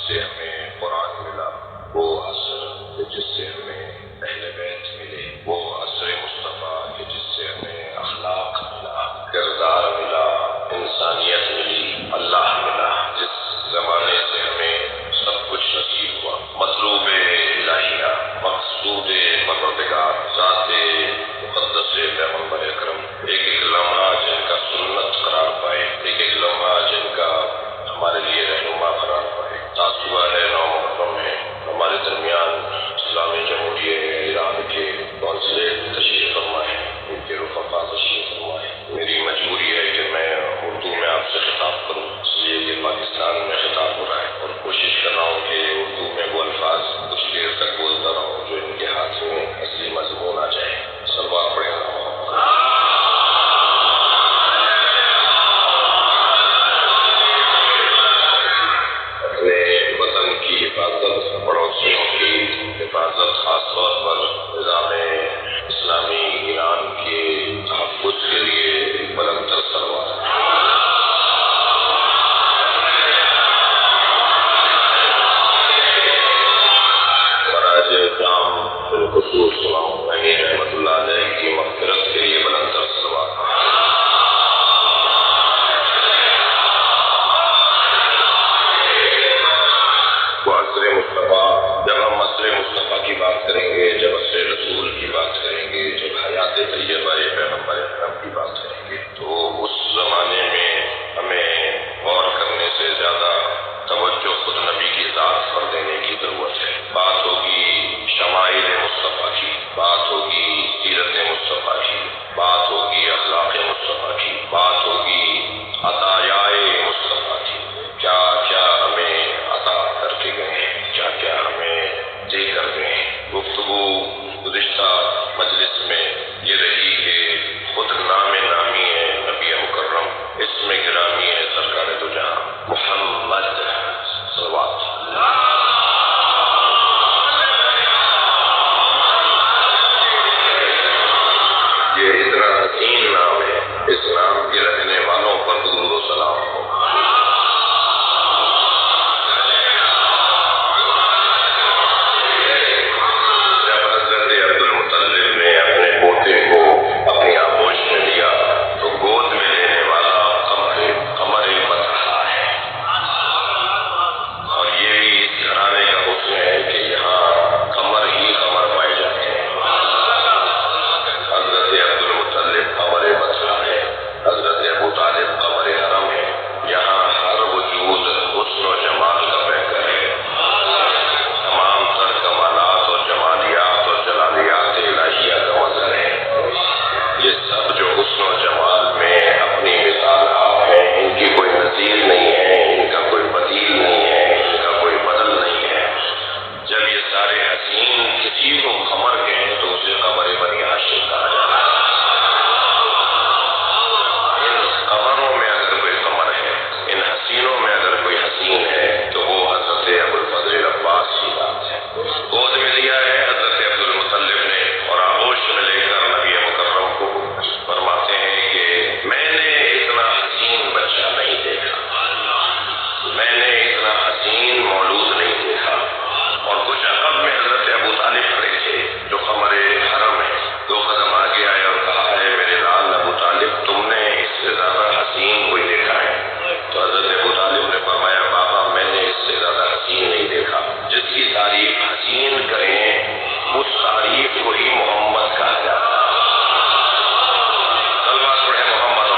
سے ہمیں قرآن ملا، وہ عصر جس سے ہمیں اہل بیت ملے، وہ عصر مصطفیٰ جس سے ہمیں اخلاق ملا، کردار ملا، انسانیت ملی، اللہ ملا، جس زمانے سے ہمیں سب کچھ نصیب ہوا، مطلوب الہیہ، مقصود پروردگار، ذات مقدس پیغمبر اکرم، ایک ایک لمحہ جن کا سنت قرار پائے، ایک ایک لمحہ جن کا ہمارے لیے رہنما قرار پائے۔ تاسوعہ ہے 9 محرم میں ہمارے درمیان اسلامی جمہوریہ ایران کے قونصلیٹ تشریف فرمائے، ان کے رفقا تشریف فرمائے۔ میری مجبوری ہے کہ میں اردو میں آپ سے خطاب کروں، اس لیے کہ پاکستان میں خطاب ہو رہا ہے، اور کوشش کر رہا ہوں کہ اردو میں وہ الفاظ کچھ دیر تک بولتا رہوں جو ان کے ہاتھ میں اصلی مضمون آ جائے۔ سلوات پڑھیں۔ حفاظت، پڑوسیوں کی حفاظت، خاص طور پر نظام اسلامی ایران کے تحفظ کے لیے بلند تر صلوات۔ براج احترام بالخصوص امام خمینی رحمۃ اللہ علیہ کی مغفرت کے لیے بلند تر صلوات۔ مصطفیٰ، جب ہم عصر مصطفیٰ کی بات کریں گے، جب عصر رسول کی بات کریں گے، جب حیات طیبہ پیغمبر اکرم کی بات کریں گے، تو اس زمانے میں ہمیں غور کرنے سے زیادہ توجہ خود نبی کی ذات پر دینے کی ضرورت ہے۔ بات ہوگی شمائل مصطفیٰ کی، بات ہوگی سیرت مصطفیٰ کی، بات ہوگی اخلاق مصطفیٰ کی، بات ہوگی عطایائے مصطفیٰ کی، کیا کیا ہمیں عطا کر کے گئے، کیا کیا ہمیں دے کر گئے۔ گفتگو گزشتہ مجلس میں یہ رہی کہ خود نام نامی ہے نبی مکرم، اسم گرامی ہے سرکار دو جہاں محمد صلوات۔ یہ اتنا حسین نام ہے، اس نام کے رکھنے والوں پر درود و سلام ہو۔ اپنی آغوش میں لیا تو گود میں لینے والا قمر مطلع ہے، اور یہی اس گھرانے کا حسن ہے کہ یہاں قمر ہی قمر پائے جاتے ہیں۔ حضرت عبد المطلب قمر مطلع ہے، حضرت ابو طالب قمر حرم ہے، یہاں ہر وجود حسن و جمال کا پیکر ہے، تمام تر کمالات اور جمالیات اور جلالیات الہیہ کا مظہر ہے۔ یہ سب جو حسن و جمال میں اپنی مثال آپ ہیں، ان کی کوئی نظیر نہیں ہے، ان کا کوئی بدیل نہیں ہے، ان کا کوئی بدل نہیں ہے۔ جب یہ سارے حسین کسی کو قمر کہیں تو اسے قمر بنی ہاشم کہا جاتا ہے۔ ان قمروں میں اگر کوئی قمر ہے، ان حسینوں میں اگر کوئی حسین ہے تو وہ حضرت ابو الفضل عباس کی بات ہے۔ گود میں لیا ہے حضرت عبد المطلب نے، اور آغوش میں لے کر نبی مکرم کو فرماتے ہیں کہ میں نے اتنا حسین بچہ نہیں دیکھا، میں نے اتنا حسین مولود نہیں دیکھا۔ اور کچھ عقب میں حضرت ابو طالب کھڑے تھے جو قمر حرم ہے، 2 قدم آگے آئے اور کہا ہے میرے لال ابو طالب، تم نے اس سے زیادہ حسین کوئی دیکھا ہے؟ تو حضرت ابو طالب نے فرمایا بابا میں نے اس سے زیادہ حسین نہیں دیکھا۔ جس کی تعریف حسین کریں اس تعریف کو ہی محمد کہا جاتا ہے۔ صلوات پڑھیں محمد۔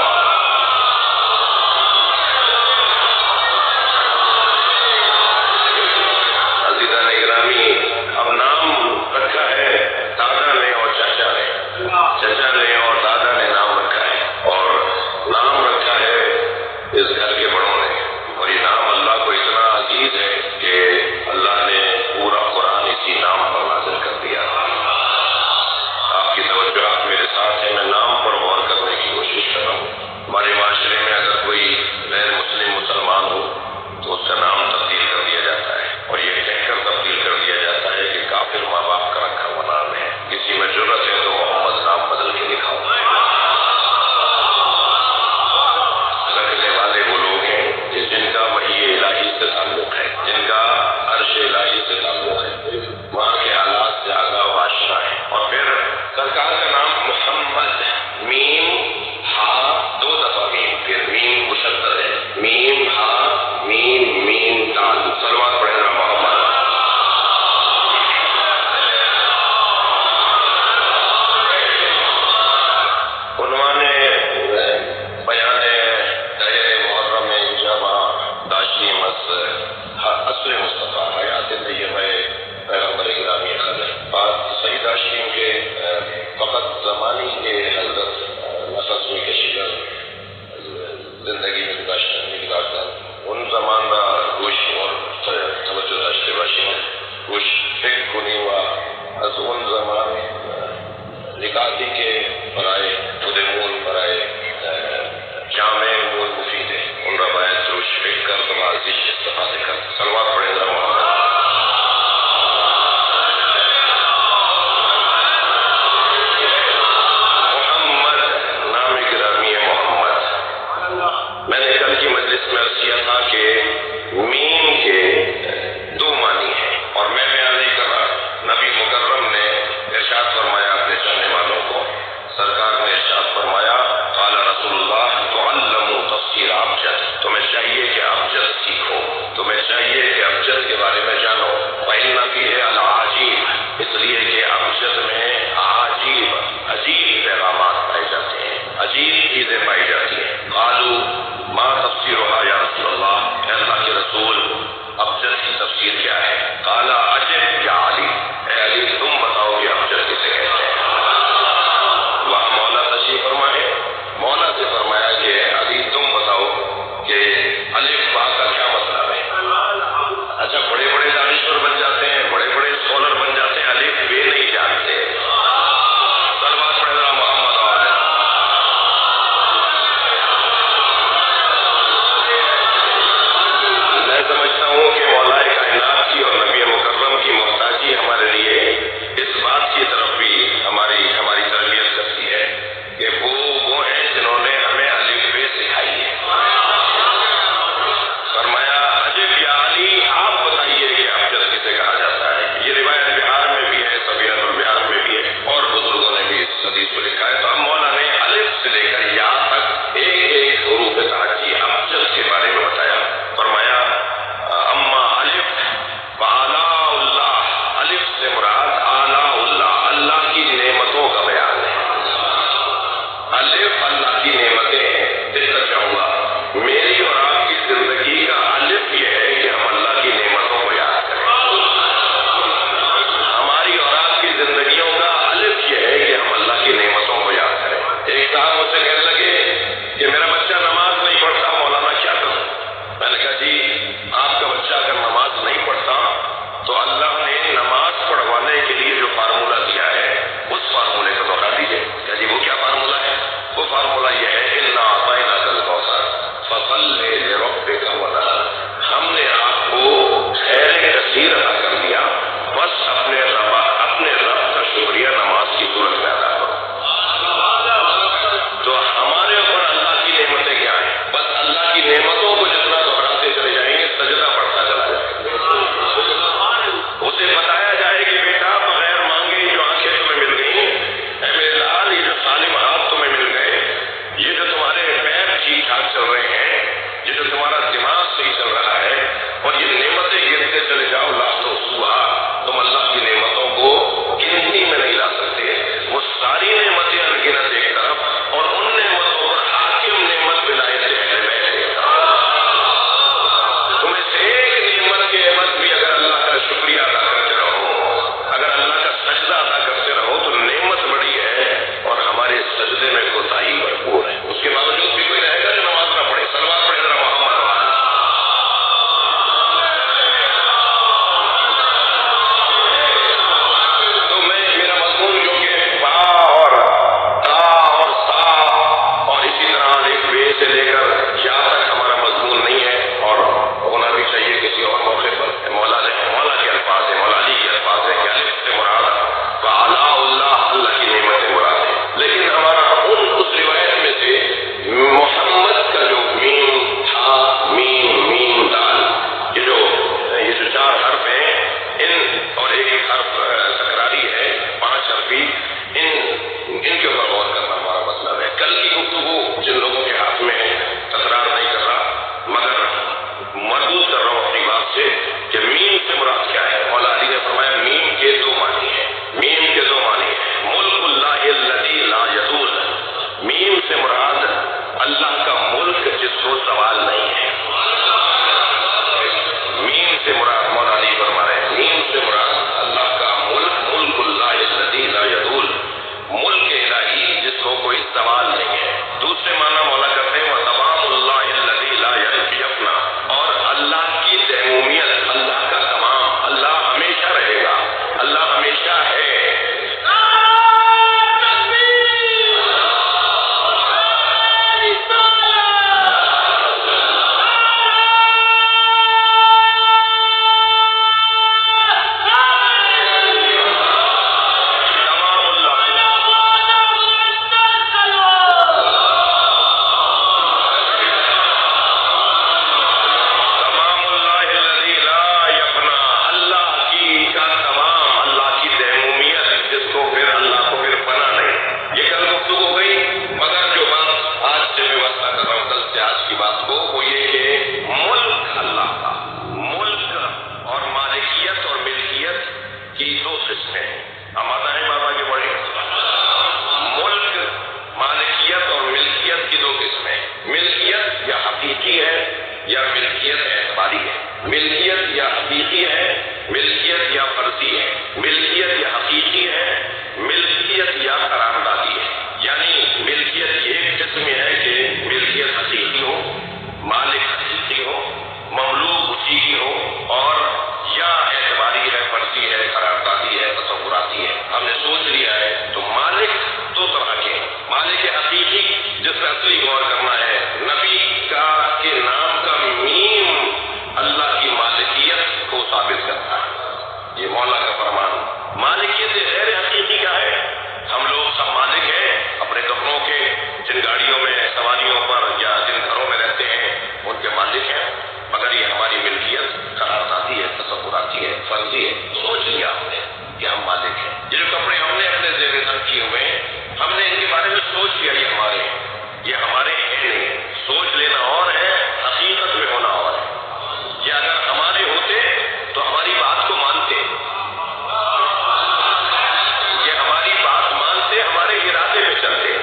باتیں کرتے. صلوات پڑھیں ذرا محمد. محمد نام گرامی ہے محمد. میں نے کل کی مجلس میں عرض کیا تھا کہ میم کے دو معنی ہیں اور میں بیان نہیں کر رہا. نبی مکرم نے ارشاد فرمایا اپنے چاہنے والوں کو. سرکار نے ارشاد فرمایا قال رسول اللہ تعلموا تفسیر ابجد. تمہیں چاہیے کہ ابجد سیکھو, تمہیں چاہیے کہ ابجد کے بارے میں جانو. وَإِنَّ فِيهِ الْعَجِيبَ, اس لیے کہ ابجد میں عجیب پیغامات پائے جاتے ہیں, عجیب چیزیں پائی جاتی ہیں. قالوا ما تفسیرها یا رسول اللہ, اے اللہ کے رسول ابجد کی تفسیر کیا ہے؟ قال عجب یا علی, اے علی تم بتاؤ کہ ابجد کسے کہتے ہیں. وہاں مولا تشریف فرمائے, مولا سے فرمایا کہ علی تم بتاؤ کہ الف با کا کیا مطلب ہے. اچھا بڑے بڑے دانشور بن جاتے ہیں, بڑے بڑے اسکالر بن جاتے ہیں, الف بے نہیں جانتے. صلوات پڑھیں ذرا محمد والے. میں سمجھتا ہوں کہ مولا کائنات کی اور نبی مکرم کی محتاجی ہمارے لیے اس بات کی طرف بھی ہماری تربیت کرتی ہے کہ وہ ہیں جنہوں نے ہمیں الف بے سکھائی ہے. فرمایا عجب یا علی آپ بتائیے کہ ابجد کسے کہا جاتا ہے. یہ روایت بہار میں بھی ہے, سبیان البہار میں بھی ہے, اور بزرگوں نے بھی اس حدیث کو لکھا ہے. تو ہم مولا نے الف سے لے کر یا تک ایک ایک حروف تہجی ابجد کے بارے میں بتایا. فرمایا اما الف فآلاء اللہ, الف سے مراد آلاء اللہ, اللہ کی نعمتوں کا بیان ہے. الف اللہ کی نعمتیں ہیں. دقت چاہوں گا میری اور آپ کی زندگی کا الف یہ ہے کہ ہم اللہ کی نعمتوں کو یاد کریں. ہماری اور آپ کی زندگیوں کا الف یہ ہے کہ ہم اللہ کی نعمتوں کو یاد کریں. ایک صاحب مجھ سے کہنے لگے کہ میرا بچہ نماز نہیں پڑھتا, مولانا کیا کروں؟ میں نے کہا جی آپ کا بچہ اگر نماز نہیں پڑھتا تو اللہ نے نماز پڑھوانے کے لیے جو فارمولہ دیا ہے اس فارمولے کو دوہرا دیجیے. کیا جی وہ کیا فارمولہ ہے؟ وہ فارمولہ یہ ہے انا اعطیناک الکوثر فصل لربک وانحر. ہم نے آپ کو خیر کثیر عطا کر دیا, بس اپنے رب کا شکریہ نماز کی صورت میں ادا کرو. تو ہمارے اوپر اللہ کی نعمتیں کیا ہیں؟ بس اللہ کی نعمتوں کو جتنا دہراتے چلے جائیں گے سجدہ پڑھتا چلا جائے گا. اسے بتایا جائے کہ بیٹا بغیر مانگے جو آنکھیں تمہیں مل گئی, اے میرے لال یہ جو سالم ہاتھ تمہیں مل گئے, یہ جو تمہارے پیر ٹھیک ٹھاک چل رہے ہیں, یہ جو تمہارا دماغ صحیح چل رہا ہے, اور یہ نعمتیں گنتے چلے جاؤ لاکھوں سوا, تم اللہ کی نعمتوں کو گنتی میں نہیں لا سکتے. وہ ساری نعمتیں انگنت ایک طرف, اور ان نعمتوں پر حاکم نعمت ولایت اہل بیت ایک طرف. تم اس ایک نعمت کے عوض بھی اگر اللہ کا شکریہ ادا کرتے رہو, اگر اللہ کا سجدہ ادا کرتے رہو تو نعمت بڑی ہے اور ہمارے سجدے میں کوتاہی بھرپور ہے. اس کے باوجود بھی کوئی رہے گا جو نماز نہ پڑھے. صلوات پڑھے ذرا محمد. تو میرا مضمون جو کہ با اور تا اور سا اور اسی طرح ایک بے سے لے کر یا تک ہمارا مضمون نہیں ہے, اور ہونا بھی چاہیے کسی اور موقع پر. مولا کے الفاظ ہیں, مولا علی کے الفاظ ہیں کہ الف سے مراد وعلاء اللہ, اللہ کی نعمتیں مراد ہیں. لیکن ہمارا اس روایت میں سے محمد کا جو میم تھا, میم دال, یہ جو چار حرف ہیں, ان اور ایک حرف تکراری ہے, 5 حرفی, ان کے اوپر غور کرنا ہمارا مطلب ہے. کل کی گفتگو جن لوگوں کے ہاتھ میں ہے, تکرار نہیں کر رہا مگر مردود کر رہا ہوں اپنی بات سے کہ میم سے مراد کیا ہے. مولا علی نے فرمایا میم کے دو معنی ہیں, میم کے دو معنی ہیں. ملک اللہ الذی لا یزول, میم سے مراد اللہ کا ملک جس کو زوال نہیں ہے. میم سے مراد مولا علی فرما رہے ہیں, میم سے مراد اللہ کا ملک, ملک اللہ الذی لا یزول, ملک الہی جس کو کوئی زوال نہیں ہے. دوسرے معنی مولا کرتے ہیں وتمام اللہ الذی لا یفنا, اور اللہ کی تمامیت, اللہ کا تمام, ملکیت یا حقیقی ہے، ملکیت یا فرضی ہے، ملکیت یا حقیقی ہے، ملکیت یا قراردادی ہے۔ یعنی ملکیت یہ ایک قسم ہے کہ ملکیت حقیقی ہو، مالک حقیقی ہو، مملوک اسی کی ہو، اور یا اعتباری ہے، فرضی ہے، قراردادی ہے، تصوراتی ہے۔ ہم نے سوچ لیا ہے تو مالک دو طرح کے ہیں۔ مالک حقیقی جس میں اصلی غور کرنا ہے، نبی کا کے نام کا میم اللہ کی مالکیت کو ثابت کرتا ہے، یہ مولا کا فرمان۔ مالکیت غیر حقیقی کا ہے، ہم لوگ سب مالک ہیں اپنے کپڑوں کے، جن گاڑیوں میں سواریوں پر یا جن گھروں میں رہتے ہیں ان کے مالک ہیں، مگر یہ ہماری ملکیت قراردادی ہے، تصوراتی ہے، فرضی ہے۔ سوچ لیا ہم نے کہ ہم مالک ہیں، یہ جو کپڑے ہم نے اپنے زیر تن کیے ہوئے ہیں، ہم نے ان کے بارے میں سوچ لیا یہ ہمارے ہیں، یہ ہمارے ہیں نہیں۔ سوچ لینا اور ہے، حقیقت میں ہونا اور ہے۔ یہ اگر ہمارے ہوتے تو ہماری بات کو مانتے، یہ ہماری بات مانتے، ہمارے ارادے میں چلتے۔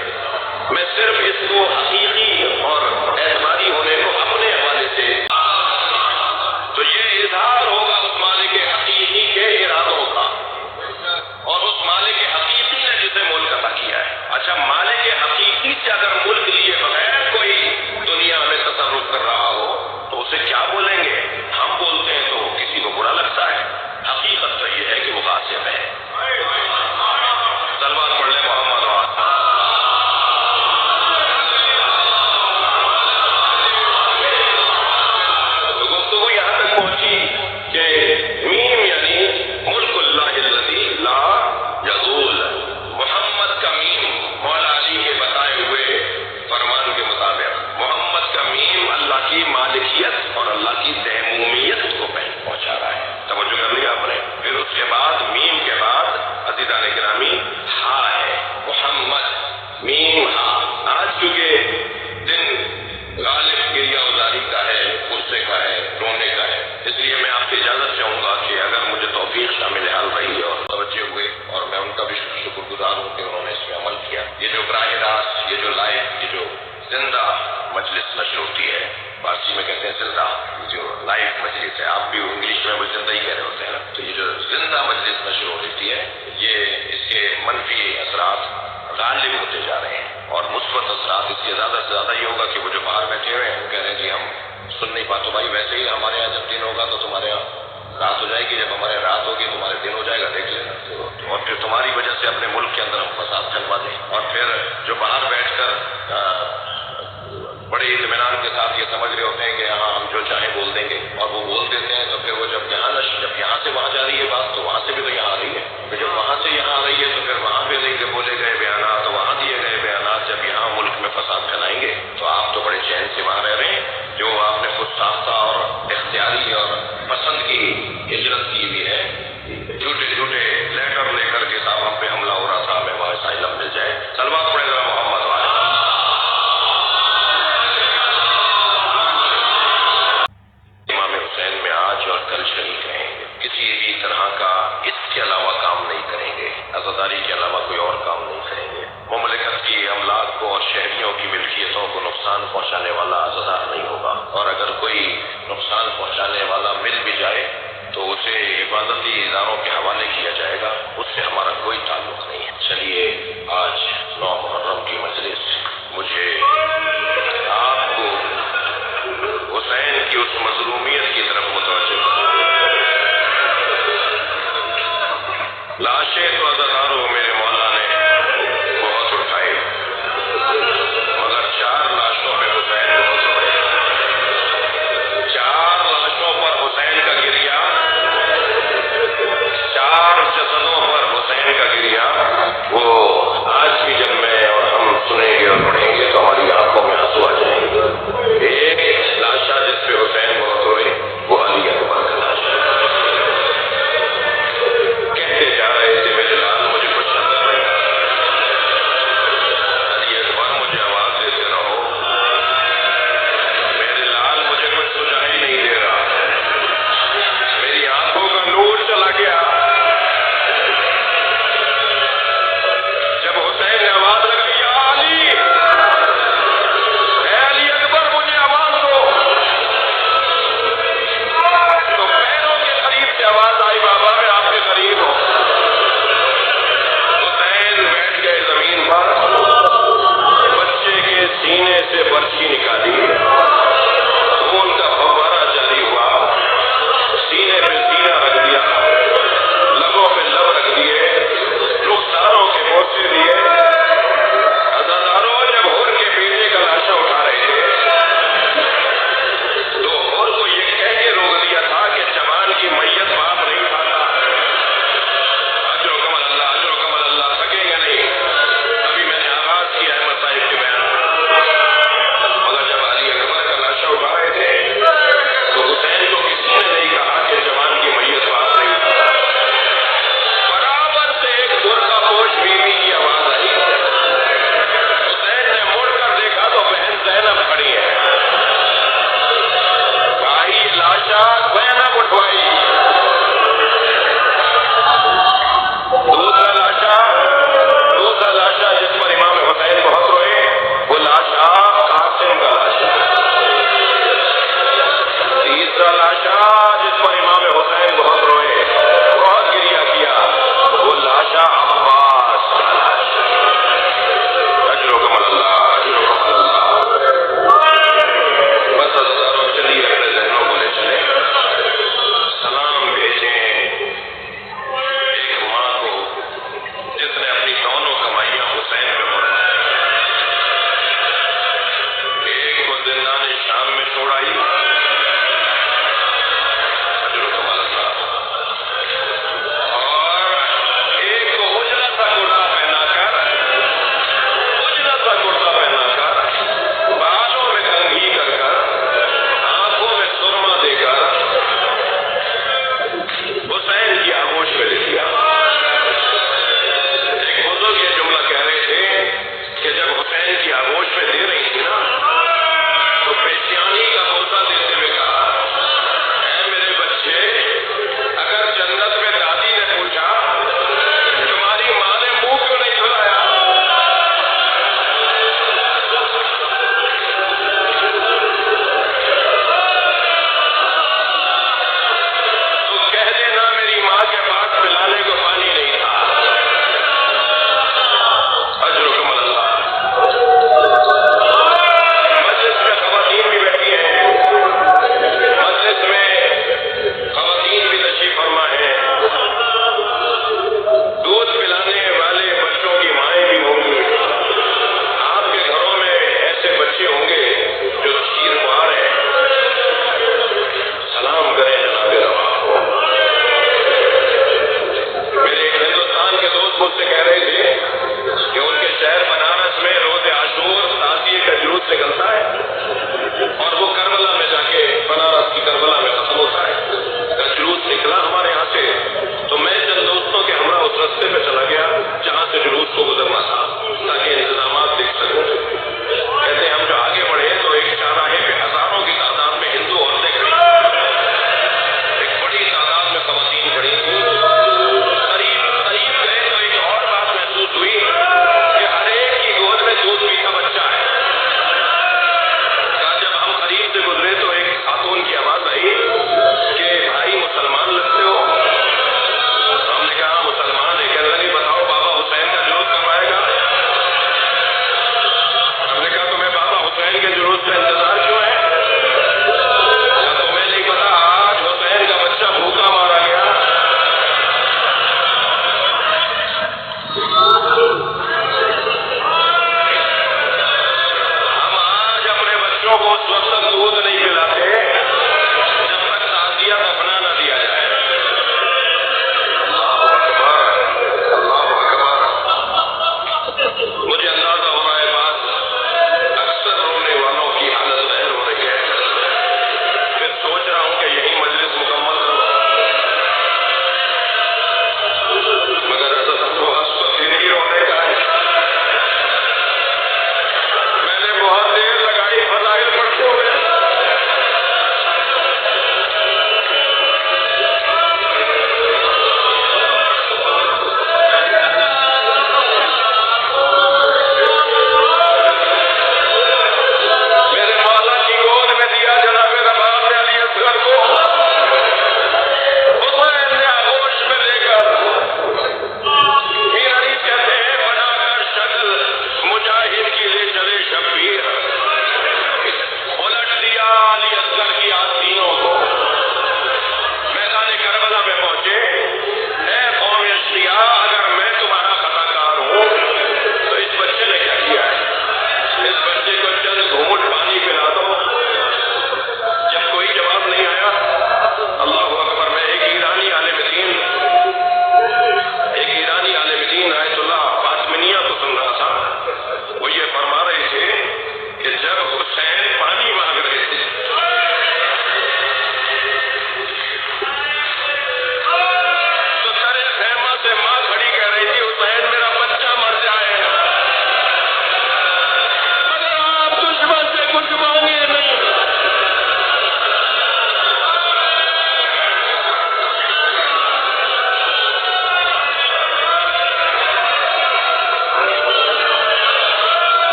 میں صرف اس کو حقیقی اور اعتباری ہونے کو اپنے حوالے سے، تو یہ اظہار ہوگا اس مالک حقیقی کے ارادوں کا، اور اس مالک حقیقی نے جسے ملک عطا کیا ہے۔ اچھا، مالک حقیقی سے اگر ملک لیے بغیر کوئی دنیا میں تصرف کر رہا ہو تو اسے کیا بولیں گے؟ ہم بولتے ہیں تو کسی کو برا لگتا ہے، حقیقت تو یہ ہے کہ وہ غاصب ہے۔ صلوات پڑھ لیں محمد وعلى۔ تو گفتگو یہاں تک پہنچی کہ میم یعنی ملک اللہ الذی لا یزول، محمد کا میم مولا علی کے بتائے ہوئے فرمان کے مطابق محمد کا میم اللہ کی مالکیت اور اللہ کی تیمومیت کو پہنچا رہا ہے۔ توجہ کر لیا آپ نے؟ پھر اس کے بعد میم کے بعد عزیزان گرامی ہا ہے، محمد میم ہا۔ آج چونکہ دن غالب گریہ ازاری کا ہے، غصے کا ہے، رونے کا ہے، اس لیے میں آپ کی اجازت چاہوں گا کہ اگر مجھے توفیق شامل حال رہی اور توجہ ہوئے، اور میں ان کا بھی شکر گزار ہوں کہ انہوں نے اس میں عمل کیا۔ یہ جو براہ راست، یہ جو لائیو، یہ جو زندہ مجلس نشر ہوتی ہے، فارسی میں کہتے ہیں زندہ، جو لائیو مجلس ہے، آپ بھی انگلش میں وہ زندہ ہی کہہ رہے ہوتے ہیں نا، تو یہ جو زندہ مجلس نشر ہوتی ہے، یہ اس کے منفی اثرات غالب ہوتے جا رہے ہیں، اور مثبت اثرات اس کے زیادہ سے زیادہ یہ ہوگا کہ وہ جو باہر بیٹھے ہوئے ہیں وہ کہہ رہے ہیں جی ہم سن نہیں پاتے بھائی، ویسے ہی ہمارے یہاں جب دن ہوگا تو تمہارے یہاں رات ہو جائے گی، جب ہمارے رات ہوگی تمہارے دن ہو جائے گا، دیکھ لینا۔ اور پھر تمہاری وجہ سے اپنے ملک کے اندر ہم فساد پھیلوا دیں، اور پھر جو باہر بیٹھ کر بڑے اطمینان کے ساتھ یہ سمجھ رہے ہوتے ہیں کہ ہاں ہم جو چاہیں بول دیں گے، اور وہ بول دیتے ہیں، تو پھر وہ جب یہاں سے وہاں جا رہی ہے بات، تو وہاں سے بھی تو یہاں آ رہی ہے، پھر جب وہاں سے یہاں آ رہی ہے تو پھر وہاں پہ نہیں کہ بولے گئے بیانات تو وہاں دیے گئے بیانات جب یہاں ملک میں فساد پھیلائیں گے، تو آپ تو بڑے چین سے وہاں رہ رہے ہیں۔ جو آپ نے خود ساختہ اور اختیاری اور پسند کی ہجرت کی ہوئی ہے، جھوٹے جھوٹے لیٹر لے کر کے صاحب ہم پہ حملہ ہو رہا تھا، ہمیں وہاں اسائلم مل جائے۔ صلوات پڑھے ذرا محمد والے۔ امام حسین میں آج اور کل شریک رہیں گے، کسی بھی طرح کا اس کے علاوہ کام نہیں کریں گے، عزاداری کے علاوہ کوئی اور کام نہیں کریں گے۔ مملکت کی املاک کو اور شہریوں کی ملکیتوں کو نقصان پہنچانے والا عزادار نہیں ہوگا، اور اگر کوئی نقصان پہنچانے والا مل بھی جائے تو اسے حفاظتی اداروں کے حوالے کیا جائے گا، اس سے ہمارا کوئی تعلق نہیں ہے۔ چلیے آج 9 محرم کی مجلس مجھے آپ کو حسین کی اس مظلومیت کی طرف متوجہ کریں۔ لاشیں تو عزاداروں میں